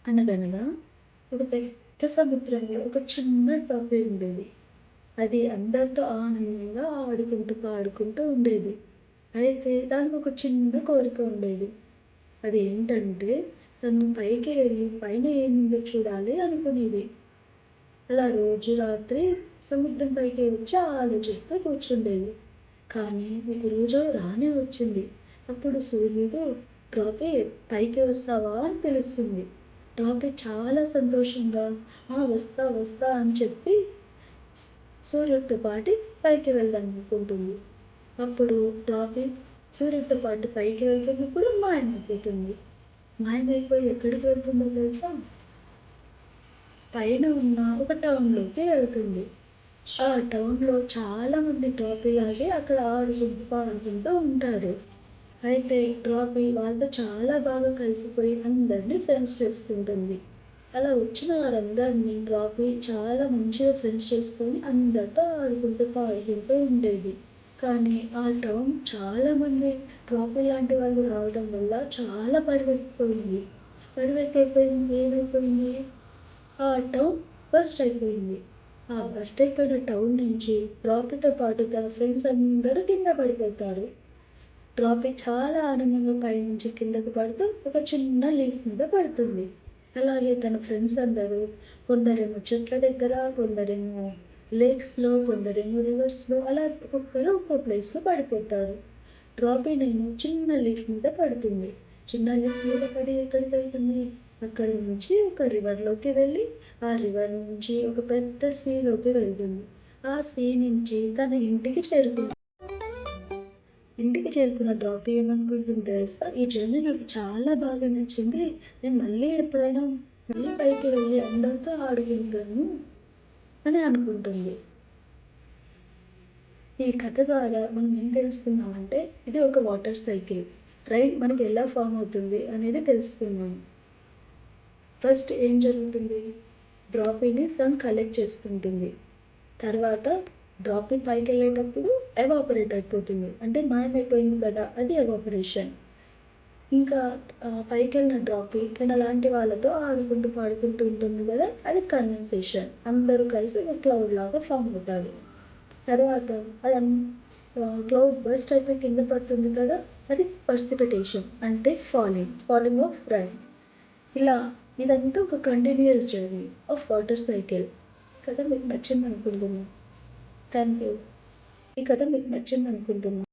అనగనగా ఒక పెద్ద సముద్రంలో ఒక చిన్న టాపీ ఉండేది. అది అందరితో ఆనందంగా ఆడుకుంటూ, పాడుకుంటూ ఉండేది. అయితే దానికి ఒక చిన్న కోరిక ఉండేది. అదేంటంటే తను పైకి వెళ్ళి పైన ఏముందో చూడాలి అనుకునేది. అలా రోజు రాత్రి సముద్రం పైకి వచ్చి ఆలోచిస్తూ కూర్చుండేది. కానీ ఒకరోజు రానే వచ్చింది. అప్పుడు సూర్యుడు "డ్రాపీ పైకి వస్తావా" అని పిలుస్తుంది. డ్రాపీ చాలా సంతోషంగా "ఆ! వస్తా వస్తా" అని చెప్పి స్ సూర్యుడితో పాటు పైకి వెళ్దామనుకుంటుంది. అప్పుడు డ్రాపీ సూర్యుడితో పాటు పైకి వెళ్తున్నప్పుడు మాయమైపోతుంది. మాయమైపోయి ఎక్కడికి వెళ్తుందో తెలుసా? పైన ఉన్న ఒక టౌన్‌లోకి వెళ్తుంది. ఆ టౌన్‌లో చాలామంది డ్రాపీలాగే అక్కడ ఆడుకుంటూ, పాడుకుంటూ ఉంటారు. అయితే డ్రాపీ వాళ్ళతో చాలా బాగా కలిసిపోయి అందరిని ఫ్రెండ్స్ చేసుకుంటుంది. అలా వచ్చిన వారందరినీ డ్రాపీ చాలా మంచిగా ఫ్రెండ్స్ చేసుకొని అందరితో ఆడుకుంటూ, పాడుకుంటూ ఉండేది. కానీ ఆ టౌన్ చాలామంది డ్రాపీ లాంటి వాళ్ళు రావడం వల్ల చాలా పరిగెత్తిపోయింది. పరిగెత్తైపోయింది ఏమైపోయింది? ఆ టౌన్ బస్ట్ అయిపోయింది. ఆ బస్ట్ అయిపోయిన టౌన్ నుంచి డ్రాపీతో పాటు తన ఫ్రెండ్స్ అందరూ కింద పడిపోతారు. డ్రాపీ చాలా ఆనందంగా పైనుంచి కిందకి పడుతూ ఒక చిన్న లీఫ్ మీద పడుతుంది. అలాగే తన ఫ్రెండ్స్ అందరూ కొందరేమో చెట్ల దగ్గర, కొందరేమో లేక్స్‌లో, కొందరేమో రివర్స్‌లో అలా ఒక్కొక్కరు ఒక్కో ప్లేస్‌లో పడిపోతారు. డ్రాపీనేమో చిన్న లీఫ్ మీద పడుతుంది. చిన్న లీఫ్ మీద పడి ఎక్కడికి వెళ్తుంది? అక్కడి నుంచి ఒక రివర్‌లోకి వెళ్ళి, ఆ రివర్ నుంచి ఒక పెద్ద సీలోకి వెళ్తుంది. ఆ సీ నుంచి తన ఇంటికి చేరుతుంది. ఇంటికి చేరుకున్న డ్రాపీ ఏమనుకుంటుంది తెలుసా? ఈ జర్నీ నాకు చాలా బాగా నచ్చింది. నేను మళ్ళీ ఎప్పుడైనా మళ్ళీ పైకి వెళ్ళి అందరితో ఆడుకుంటాను అని అనుకుంటుంది. ఈ కథ ద్వారా మనం ఏం తెలుసుకున్నామంటే ఇది ఒక వాటర్ సైకిల్. రైన్ మనకి ఎలా ఫార్మ్ అవుతుంది అనేది తెలుసుకున్నాం. ఫస్ట్ ఏం జరుగుతుంది? డ్రాపీని సన్ కలెక్ట్ చేసుకుంటుంది. తర్వాత డ్రాపీ పైకెళ్ళేటప్పుడు ఎవాపరేట్ అయిపోతుంది. అంటే మాయమైపోయింది కదా! అది ఎవాపరేషన్. ఇంకా పైకెళ్ళిన డ్రాపీ తనలాంటి వాళ్ళతో ఆడుకుంటూ, పాడుకుంటూ ఉంటుంది కదా! అది కండెన్సేషన్. అందరూ కలిసి ఒక క్లౌడ్ లాగా ఫార్మ్ అవుతారు. తర్వాత అదన్ క్లౌడ్ బర్స్ట్ అయిపోయి కింద పడుతుంది కదా! అది ప్రెసిపిటేషన్ అంటే ఫాలింగ్ ఆఫ్ రైన్. ఇలా ఇదంతా ఒక continuous journey of water cycle. కథ మీకు నచ్చిందనుకుంటున్నా. Thank you. ఈ కథ మీకు నచ్చిందనుకుంటున్నా.